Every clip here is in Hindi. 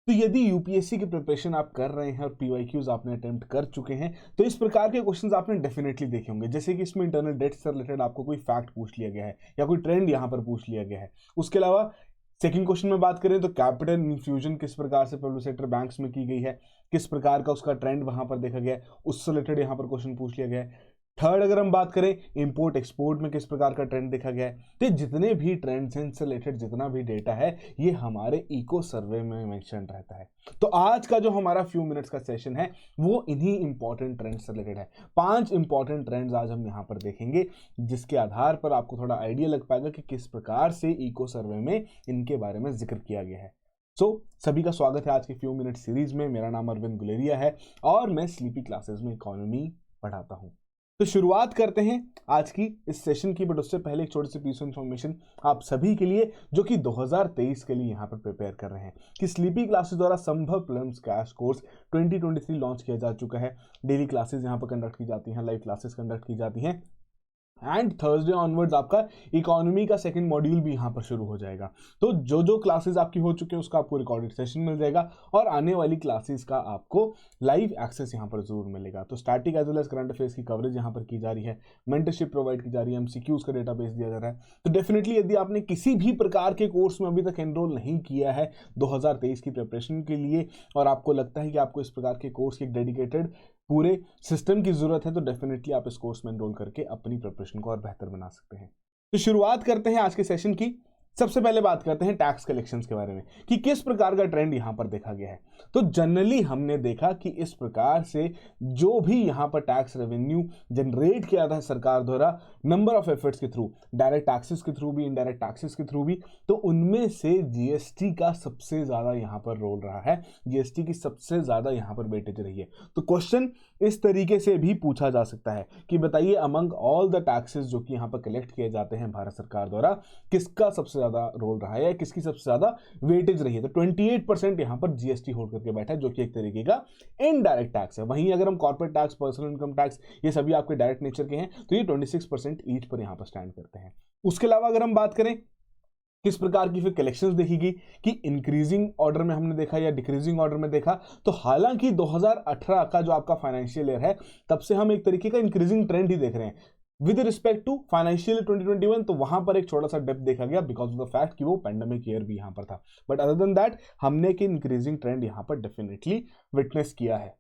तो यदि यूपीएससी की प्रिपरेशन आप कर रहे हैं और पीवाईक्यूज आपने अटेम्प्ट कर चुके हैं तो इस प्रकार के क्वेश्चंस आपने डेफिनेटली देखे होंगे, जैसे कि इसमें इंटरनल डेट से रिलेटेड आपको कोई फैक्ट पूछ लिया गया है या कोई ट्रेंड यहाँ पर पूछ लिया गया है। उसके अलावा सेकंड क्वेश्चन में बात करें तो कैपिटल इन्फ्यूजन किस प्रकार से पब्लिक सेक्टर बैंक्स में की गई है, किस प्रकार का उसका ट्रेंड वहां पर देखा गया है, उससे रिलेटेड यहाँ पर क्वेश्चन पूछ लिया गया है। थर्ड अगर हम बात करें इंपोर्ट एक्सपोर्ट में किस प्रकार का ट्रेंड देखा गया है। तो जितने भी ट्रेंड्स हैं इनसे रिलेटेड जितना भी डेटा है ये हमारे इको सर्वे में मेंशन रहता है। तो आज का जो हमारा फ्यू मिनट्स का सेशन है वो इन्हीं इंपॉर्टेंट ट्रेंड्स से रिलेटेड है। 5 इंपॉर्टेंट ट्रेंड्स आज हम यहाँ पर देखेंगे जिसके आधार पर आपको थोड़ा आइडिया लग पाएगा कि किस प्रकार से इको सर्वे में इनके बारे में जिक्र किया गया है। सभी का स्वागत है आज के फ्यू मिनट सीरीज में। मेरा नाम अरविंद गुलेरिया है और मैं स्लीपी क्लासेस में इकोनॉमी पढ़ाता हूँ। तो शुरुआत करते हैं आज की इस सेशन की, बट उससे पहले एक छोटी सी पीस ऑफ इन्फॉर्मेशन आप सभी के लिए जो कि 2023 के लिए यहाँ पर प्रिपेयर कर रहे हैं कि स्लीपी क्लासेस द्वारा संभव प्लम्स क्रैश कोर्स 2023 लॉन्च किया जा चुका है। डेली क्लासेस यहाँ पर कंडक्ट की जाती हैं, लाइव क्लासेस कंडक्ट की जाती हैं एंड थर्सडे ऑनवर्ड्स आपका इकोनॉमी का सेकंड मॉड्यूल भी यहाँ पर शुरू हो जाएगा। तो जो जो क्लासेस आपकी हो चुके हैं उसका आपको रिकॉर्डेड सेशन मिल जाएगा और आने वाली क्लासेस का आपको लाइव एक्सेस यहाँ पर जरूर मिलेगा। तो static as well as current affairs की कवरेज यहाँ पर की जा रही है, मेंटरशिप प्रोवाइड की जा रही है, एमसीक्यूज का डेटाबेस दिया जा रहा है। तो डेफिनेटली यदि आपने किसी भी प्रकार के कोर्स में अभी तक एनरोल नहीं किया है 2023 की प्रिपरेशन के लिए और आपको लगता है कि आपको इस प्रकार के कोर्स की डेडिकेटेड पूरे सिस्टम की जरूरत है तो डेफिनेटली आप इस कोर्स में एनरोल करके अपनी प्रिपरेशन को और बेहतर बना सकते हैं। तो शुरुआत करते हैं आज के सेशन की। सबसे पहले बात करते हैं टैक्स कलेक्शंस के बारे में कि किस प्रकार का ट्रेंड यहां पर देखा गया है। तो जनरली हमने देखा कि इस प्रकार से जो भी यहां पर टैक्स रेवेन्यू जनरेट किया था सरकार द्वारा नंबर ऑफ एफर्ट्स के थ्रू, डायरेक्ट टैक्सेस के थ्रू भी, इनडायरेक्ट टैक्सेस के थ्रू भी, तो उनमें से जीएसटी का सबसे ज्यादा यहां पर रोल रहा है, जीएसटी की सबसे ज्यादा यहां पर वेटेज रही है। तो क्वेश्चन इस तरीके से भी पूछा जा सकता है कि बताइए अमंग ऑल द टैक्सेस जो कि यहां पर कलेक्ट किए जाते हैं भारत सरकार द्वारा किसका सबसे ज्यादा रोल रहा है, किसकी सबसे ज्यादा वेटेज रही है। तो 28% यहां पर जीएसटी होल्ड करके बैठा है जो कि एक तरीके का इनडायरेक्ट टैक्स है। वहीं अगर हम corporate tax, personal income tax ये सभी आपके डायरेक्ट नेचर के हैं तो ये 26% ईच पर यहां पर स्टैंड करते हैं। उसके अलावा अगर हम बात करें किस प्रकार की फिर कलेक्शंस देखी कि इंक्रीजिंग ऑर्डर में हमने देखा या डिक्रीजिंग ऑर्डर में देखा, तो हालांकि 2018 का जो आपका फाइनेंशियल ईयर है तब से हम एक तरीके का इंक्रीजिंग ट्रेंड ही देख रहे हैं विद रिस्पेक्ट टू फाइनेंशियल 2021। तो वहां पर एक छोटा सा डिप देखा गया बिकॉज ऑफ द फैक्ट कि वो पेंडेमिक ईयर भी यहां पर था, बट अदर देन दैट हमने कि इंक्रीजिंग ट्रेंड यहां पर डेफिनेटली विटनेस किया है।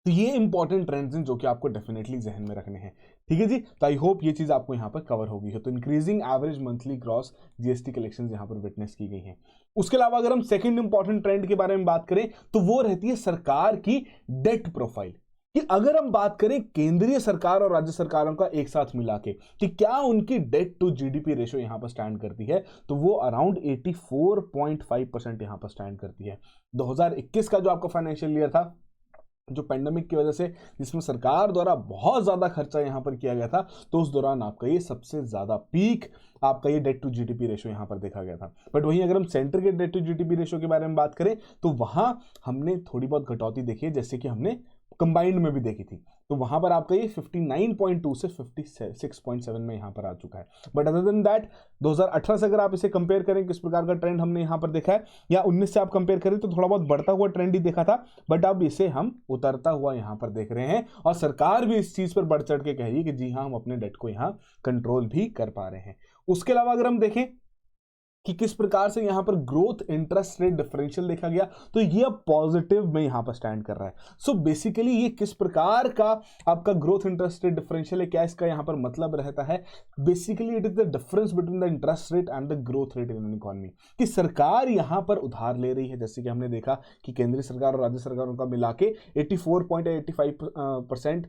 तो ये इंपॉर्टेंट ट्रेंड्स हैं जो कि आपको डेफिनेटली जहन में रखने हैं। ठीक है जी, तो आई होप ये चीज आपको यहाँ पर कवर होगी है। तो increasing average monthly cross GST collection यहाँ पर विटनेस की गई हैं। उसके अलावा अगर हम सेकंड इंपॉर्टेंट ट्रेंड के बारे में बात करें तो वो रहती है सरकार की डेट प्रोफाइल कि अगर हम बात करें केंद्रीय सरकार और राज्य सरकारों का एक साथ मिला के कि क्या उनकी डेट टू जीडीपी रेशियो यहां पर स्टैंड करती है, तो वो अराउंड 84.5% यहां पर स्टैंड करती है। 2021 का जो आपका फाइनेंशियल ईयर था जो पेंडेमिक की वजह से जिसमें सरकार द्वारा बहुत ज्यादा खर्चा यहां पर किया गया था, तो उस दौरान आपका ये सबसे ज्यादा पीक आपका ये डेट टू जीडीपी रेशियो यहां पर देखा गया था। बट वहीं अगर हम सेंटर के डेट टू जीडीपी रेशियो के बारे में बात करें तो वहां हमने थोड़ी बहुत कटौती देखी है जैसे कि हमने कंबाइंड में भी देखी थी। तो वहां पर आपका ये 59.2 से 56.7 में यहां पर आ चुका है। बट अदर देन दैट 2018 से अगर आप इसे कंपेयर करें किस प्रकार का ट्रेंड हमने यहां पर देखा है या 19 से आप कंपेयर करें तो थोड़ा बहुत बढ़ता हुआ ट्रेंड ही देखा था, बट अब इसे हम उतरता हुआ यहां पर देख रहे हैं और सरकार भी इस चीज पर बढ़ चढ़ के कह रही है कि जी हाँ हम अपने डेट को यहां कंट्रोल भी कर पा रहे हैं। उसके अलावा अगर हम देखें कि किस प्रकार से यहां पर ग्रोथ इंटरेस्ट रेट डिफरेंशियल देखा गया तो ये पॉजिटिव में यहां पर स्टैंड कर रहा है। सो बेसिकली ये किस प्रकार का आपका ग्रोथ इंटरेस्ट रेट डिफरेंशियल है, क्या इसका यहां पर मतलब रहता है, basically it is the difference between the interest rate and the growth rate in an economy कि सरकार यहां पर उधार ले रही है। जैसे कि हमने देखा कि केंद्रीय सरकार और राज्य सरकारों का मिला के 84.85%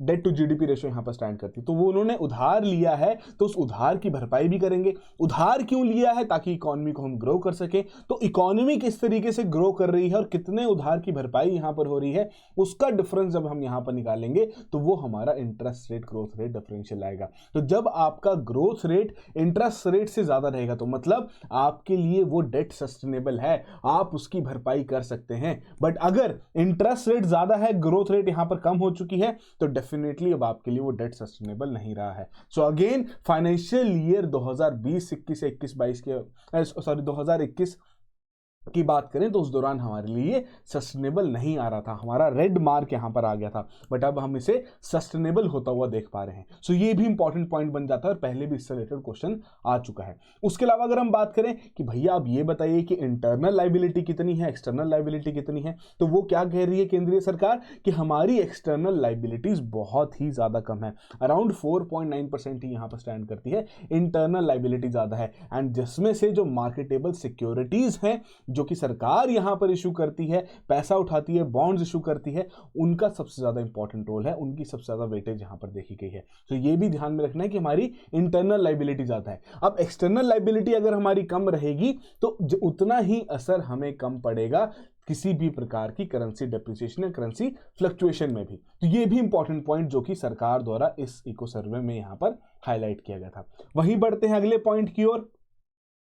डेट टू जीडीपी रेशियो यहां पर स्टैंड करती है। तो वो उन्होंने उधार लिया है तो उस उधार की भरपाई भी करेंगे। उधार क्यों लिया है, ताकि इकोनॉमी को हम ग्रो कर सके। तो इकोनॉमी किस तरीके से ग्रो कर रही है और कितने उधार की भरपाई यहां पर हो रही है उसका डिफरेंस जब हम यहां पर निकालेंगे तो वो हमारा interest rate growth rate differential आएगा। तो जब आपका ग्रोथ रेट इंटरेस्ट रेट से ज्यादा रहेगा तो मतलब आपके लिए वो डेट सस्टेनेबल है, आप उसकी भरपाई कर सकते हैं। बट अगर इंटरेस्ट रेट ज्यादा है, ग्रोथ रेट यहां पर कम हो चुकी है, तो डेफिनेटली अब आपके लिए वो डेट सस्टेनेबल नहीं रहा है। सो अगेन फाइनेंशियल ईयर 2020-21 से 21-22 के 2021 की बात करें तो उस दौरान हमारे लिए सस्टेनेबल नहीं आ रहा था, हमारा रेड मार्क यहां पर आ गया था, बट अब हम इसे सस्टेनेबल होता हुआ देख पा रहे हैं। सो ये भी इंपॉर्टेंट पॉइंट बन जाता है और पहले भी इससे रिलेटेड क्वेश्चन आ चुका है। उसके अलावा अगर हम बात करें कि भैया आप ये बताइए कि इंटरनल लायबिलिटी कितनी है, एक्सटर्नल लायबिलिटी कितनी है, तो वो क्या कह रही है केंद्रीय सरकार कि हमारी एक्सटर्नल लायबिलिटीज बहुत ही ज्यादा कम है, अराउंड 4.9% ही यहां पर स्टैंड करती है, इंटरनल लायबिलिटी ज्यादा है। एंड जिसमें से जो मार्केटेबल सिक्योरिटीज हैं जो कि सरकार यहां पर इशू करती है, पैसा उठाती है, बॉन्ड्स इशू करती है, उनका सबसे ज्यादा इंपॉर्टेंट रोल है, उनकी सबसे ज्यादा वेटेज यहां पर देखी गई है। तो ये भी ध्यान में रखना है कि हमारी इंटरनल लायबिलिटी ज्यादा है। अब एक्सटर्नल लायबिलिटी अगर हमारी कम रहेगी तो उतना ही असर हमें कम पड़ेगा किसी भी प्रकार की करेंसी डेप्रिसिएशन या करेंसी फ्लक्चुएशन में भी। तो ये भी इंपॉर्टेंट पॉइंट जो कि सरकार द्वारा इस इको सर्वे में यहां पर हाईलाइट किया गया था। वहीं बढ़ते हैं अगले पॉइंट की ओर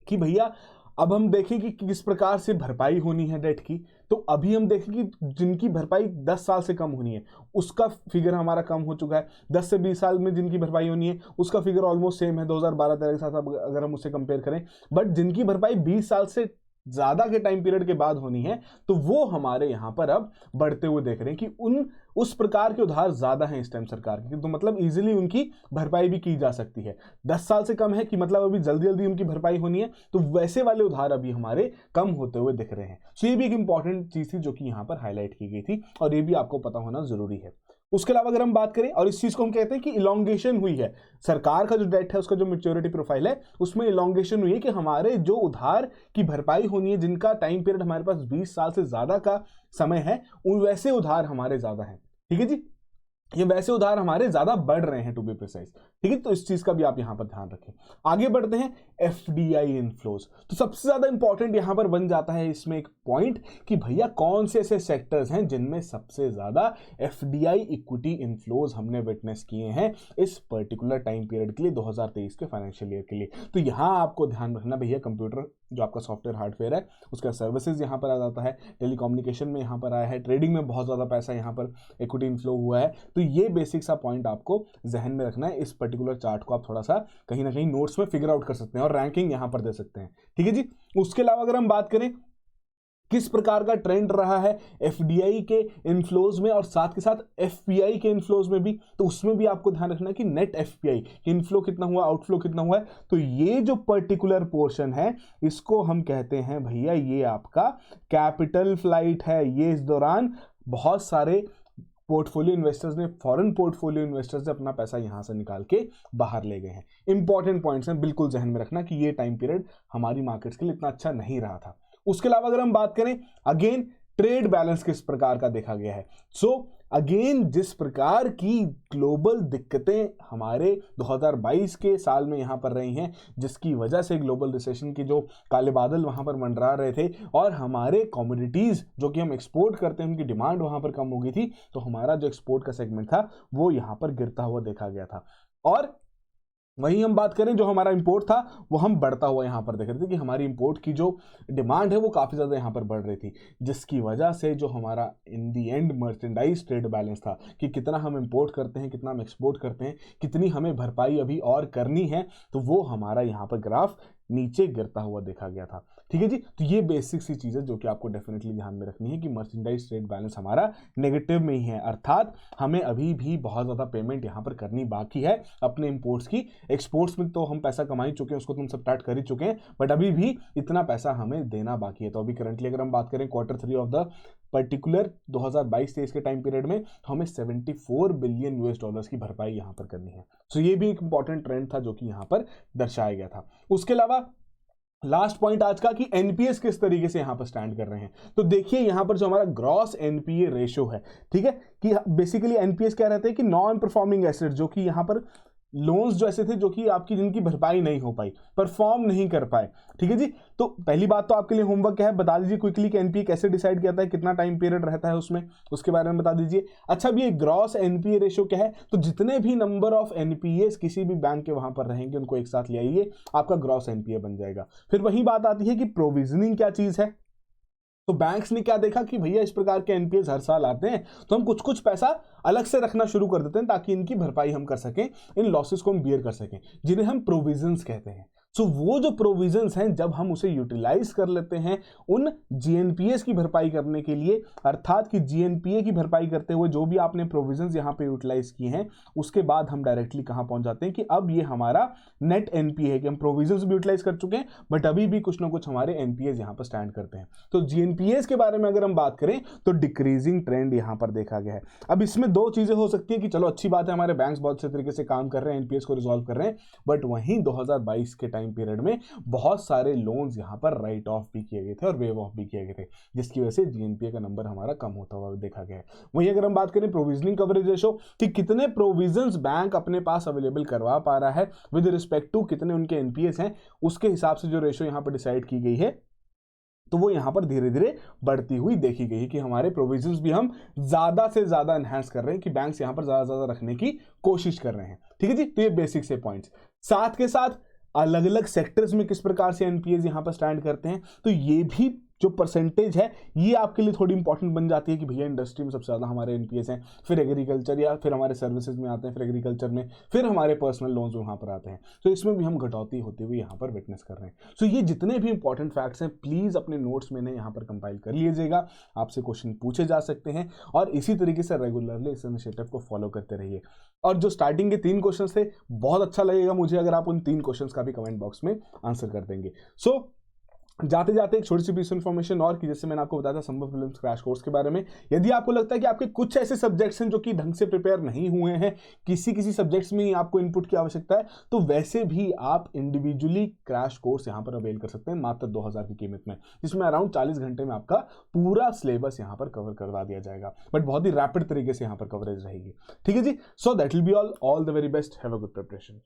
कि भैया अब हम देखें कि किस प्रकार से भरपाई होनी है डेट की। तो अभी हम देखें कि जिनकी भरपाई 10 साल से कम होनी है उसका फिगर हमारा कम हो चुका है। 10 से 20 साल में जिनकी भरपाई होनी है उसका फिगर ऑलमोस्ट सेम है 2012-13 के साथ अगर हम उससे कंपेयर करें। बट जिनकी भरपाई 20 साल से ज्यादा के टाइम पीरियड के बाद होनी है तो वो हमारे यहां पर अब बढ़ते हुए देख रहे हैं कि उस प्रकार के उधार ज्यादा हैं इस टाइम सरकार के, तो मतलब इजीली उनकी भरपाई भी की जा सकती है। 10 साल से कम है कि मतलब अभी जल्दी जल्दी उनकी भरपाई होनी है, तो वैसे वाले उधार अभी हमारे कम होते हुए दिख रहे हैं। सो ये भी एक इंपॉर्टेंट चीज थी जो कि यहां पर हाईलाइट की गई थी और ये भी आपको पता होना जरूरी है। उसके अलावा अगर हम बात करें, और इस चीज को हम कहते हैं कि इलोंगेशन हुई है, सरकार का जो डेट है उसका जो मैच्योरिटी प्रोफाइल है उसमें इलोंगेशन हुई है कि हमारे जो उधार की भरपाई होनी है जिनका टाइम पीरियड हमारे पास 20 साल से ज्यादा का समय है, उन वैसे उधार हमारे ज्यादा हैं। ठीक है जी, ये वैसे उधार हमारे ज्यादा बढ़ रहे हैं टू बी प्रिसाइज। ठीक है, तो इस चीज का भी आप यहां पर ध्यान रखें। आगे बढ़ते हैं एफडीआई इनफ्लोज। तो सबसे ज्यादा इंपॉर्टेंट यहां पर बन जाता है इसमें एक पॉइंट कि भैया कौन से ऐसे सेक्टर्स हैं जिनमें सबसे ज्यादा एफडीआई इक्विटी इनफ्लोज हमने विटनेस किए हैं इस पर्टिकुलर टाइम पीरियड के लिए, 2023 के फाइनेंशियल ईयर के लिए। तो यहां आपको ध्यान रखना भैया, कंप्यूटर जो आपका सॉफ्टवेयर हार्डवेयर है उसका सर्विसेज यहां पर आ जाता है, टेलीकम्युनिकेशन में यहां पर आया है, ट्रेडिंग में बहुत ज्यादा पैसा यहां पर इक्विटी इनफ्लो हुआ है। तो ये बेसिक सा पॉइंट आपको जहन में रखना है। इस पर्टिकुलर चार्ट को आप थोड़ा सा कहीं ना कहीं नोट्स में फिगर आउट कर सकते हैं और रैंकिंग यहां पर दे सकते हैं। ठीक है जी, उसके अलावा अगर हम बात करें किस प्रकार का ट्रेंड रहा है एफडीआई के इनफ्लोज में और साथ के साथ एफपीआई के इनफ्लोज में भी, तो उसमें भी आपको ध्यान रखना है कि नेट एफपीआई इनफ्लो कितना हुआ, आउटफ्लो कितना हुआ है। तो ये जो पर्टिकुलर पोर्शन है इसको हम कहते हैं भैया ये आपका कैपिटल फ्लाइट है। ये इस दौरान बहुत सारे पोर्टफोलियो इन्वेस्टर्स ने, फॉरेन पोर्टफोलियो इन्वेस्टर्स ने अपना पैसा यहां से निकाल के बाहर ले गए हैं। इंपॉर्टेंट पॉइंट्स हैं, बिल्कुल ध्यान में रखना कि ये टाइम पीरियड हमारी मार्केट्स के लिए इतना अच्छा नहीं रहा था। उसके अलावा अगर हम बात करें अगेन ट्रेड बैलेंस किस प्रकार का देखा गया है। सो अगेन जिस प्रकार की ग्लोबल दिक्कतें हमारे 2022 के साल में यहां पर रही हैं, जिसकी वजह से ग्लोबल रिसेशन की जो काले बादल वहां पर मंडरा रहे थे और हमारे कमोडिटीज जो कि हम एक्सपोर्ट करते हैं उनकी डिमांड वहां पर कम हो गई थी, तो हमारा जो एक्सपोर्ट का सेगमेंट था वो यहां पर गिरता हुआ देखा गया था। और वहीं हम बात करें जो हमारा इंपोर्ट था वो हम बढ़ता हुआ यहां पर देख रहे थे कि हमारी इंपोर्ट की जो डिमांड है वो काफी ज्यादा यहां पर बढ़ रही थी, जिसकी वजह से जो हमारा इन दी एंड मर्चेंडाइज ट्रेड बैलेंस था कि कितना हम इंपोर्ट करते हैं, कितना हम एक्सपोर्ट करते हैं, कितनी हमें भरपाई अभी और करनी है, तो वो हमारा यहां पर ग्राफ नीचे गिरता हुआ देखा गया था। ठीक है जी, तो ये बेसिक सी चीजें जो कि आपको डेफिनेटली ध्यान में रखनी है कि मर्चेंडाइज ट्रेड बैलेंस हमारा नेगेटिव में ही है, अर्थात हमें अभी भी बहुत ज्यादा पेमेंट यहां पर करनी बाकी है अपने इंपोर्ट्स की। एक्सपोर्ट्स में तो हम पैसा कमा ही चुके हैं, उसको तुम सब स्टार्ट कर ही चुके हैं, बट अभी भी इतना पैसा हमें देना बाकी है। तो अभी करंटली अगर हम बात करें Q3 ऑफ द पर्टिकुलर 2022-23 के टाइम पीरियड में, तो हमें 74 बिलियन यूएस डॉलर्स की भरपाई यहां पर करनी है। सो ये भी एक इंपॉर्टेंट ट्रेंड था जो कि यहां पर दर्शाया गया था। उसके अलावा लास्ट पॉइंट आज का कि एनपीएस किस तरीके से यहां पर स्टैंड कर रहे हैं। तो देखिए यहां पर जो हमारा ग्रॉस एनपीए रेशियो है, ठीक है, कि बेसिकली एनपीएस क्या रहते हैं कि नॉन परफॉर्मिंग एसेट, जो कि यहां पर लोन्स जो ऐसे थे जो कि आपकी जिनकी भरपाई नहीं हो पाई, परफॉर्म नहीं कर पाए। ठीक है जी, तो पहली बात तो आपके लिए होमवर्क क्या है, बता दीजिए क्विकली कि एनपीए कैसे डिसाइड किया जाता है, कितना टाइम पीरियड रहता है उसमें, उसके बारे में बता दीजिए। अच्छा भी ये ग्रॉस एनपीए रेशियो क्या है, तो जितने भी नंबर ऑफ एनपीए किसी भी बैंक के वहां पर रहेंगे उनको एक साथ ले आइए, आपका ग्रॉस एनपीए बन जाएगा। फिर वही बात आती है कि प्रोविजनिंग क्या चीज है। तो बैंक्स ने क्या देखा कि भैया इस प्रकार के एनपीएस हर साल आते हैं, तो हम कुछ कुछ पैसा अलग से रखना शुरू कर देते हैं ताकि इनकी भरपाई हम कर सकें, इन लॉसेस को हम बियर कर सकें, जिन्हें हम प्रोविजंस कहते हैं। सो वो जो प्रोविजंस हैं जब हम उसे यूटिलाइज कर लेते हैं उन जीएनपीएस की भरपाई करने के लिए, अर्थात कि जीएनपीए की भरपाई करते हुए जो भी आपने प्रोविजंस यहां पे यूटिलाइज किए हैं, उसके बाद हम डायरेक्टली कहां पहुंच जाते हैं कि अब ये हमारा नेट एनपीए है कि हम प्रोविजंस भी यूटिलाइज कर चुके हैं बट अभी भी कुछ ना कुछ हमारे एनपीएस यहां पर स्टैंड करते हैं। तो जीएनपीएस के बारे में अगर हम बात करें तो डिक्रीजिंग ट्रेंड यहां पर देखा गया है। अब इसमें दो चीजें हो सकती है कि चलो अच्छी बात है हमारे बैंक्स बहुत से तरीके से काम कर रहे हैं, एनपीएस को रिजॉल्व कर रहे हैं, बट वहीं 2022 के टाइम पीरियड में बहुत सारे लोन्स यहां पर राइट ऑफ भी किए गए थे और वेव ऑफ भी किए गए थे, जिसकी वजह से जीएनपीए का नंबर हमारा कम होता हुआ देखा गया है। वहीं अगर हम बात करें प्रोविजनिंग कवरेज रेशो कि कितने प्रोविजंस बैंक अपने पास अवेलेबल करवा पा रहा है विद रिस्पेक्ट टू कितने उनके एनपीएस हैं, उसके हिसाब से जो रेशो यहां पर डिसाइड की गई है, तो वो यहां पर धीरे धीरे बढ़ती हुई देखी गई कि हमारे प्रोविजंस भी हम ज्यादा से ज्यादा एनहांस कर रहे हैं, कि बैंक्स यहां पर ज्यादा से ज्यादा रखने की कोशिश कर रहे हैं। ठीक है जी, तो ये बेसिक से पॉइंट्स। साथ के साथ अलग अलग सेक्टर्स में किस प्रकार से एनपीएस यहां पर स्टैंड करते हैं, तो ये भी जो परसेंटेज है ये आपके लिए थोड़ी इंपॉर्टेंट बन जाती है कि भैया इंडस्ट्री में सबसे ज़्यादा हमारे एनपीएस हैं, फिर एग्रीकल्चर या फिर हमारे सर्विसेज में आते हैं, फिर एग्रीकल्चर में, फिर हमारे पर्सनल लोन्स वहाँ पर आते हैं। तो इसमें भी हम घटौती होती हुई यहाँ पर विटनेस कर रहे हैं। सो ये जितने भी इंपॉर्टेंट फैक्ट्स हैं प्लीज़ अपने नोट्स में यहाँ पर कंपाइल कर लीजिएगा, आपसे क्वेश्चन पूछे जा सकते हैं और इसी तरीके से रेगुलरली इस इनिशिएटिव को फॉलो करते रहिए। और जो स्टार्टिंग के 3 क्वेश्चन थे, बहुत अच्छा लगेगा मुझे अगर आप उन 3 क्वेश्चन का भी कमेंट बॉक्स में आंसर कर देंगे। सो जाते जाते एक छोटी सी पीस इन्फॉर्मेशन और कि जैसे मैंने आपको बताया था संभव प्रीलिम्स क्रैश कोर्स के बारे में, यदि आपको लगता है कि आपके कुछ ऐसे सब्जेक्ट्स हैं जो कि ढंग से प्रिपेयर नहीं हुए हैं, किसी सब्जेक्ट्स में ही आपको इनपुट की आवश्यकता है, तो वैसे भी आप इंडिविजुअली क्रैश कोर्स यहां पर अवेल कर सकते हैं मात्र 2000 की कीमत में, जिसमें अराउंड 40 घंटे में आपका पूरा सिलेबस यहां पर कवर करवा दिया जाएगा, बट बहुत ही रैपिड तरीके से यहां पर कवरेज रहेगी। ठीक है जी, so that will be all the very best, have a good preparation.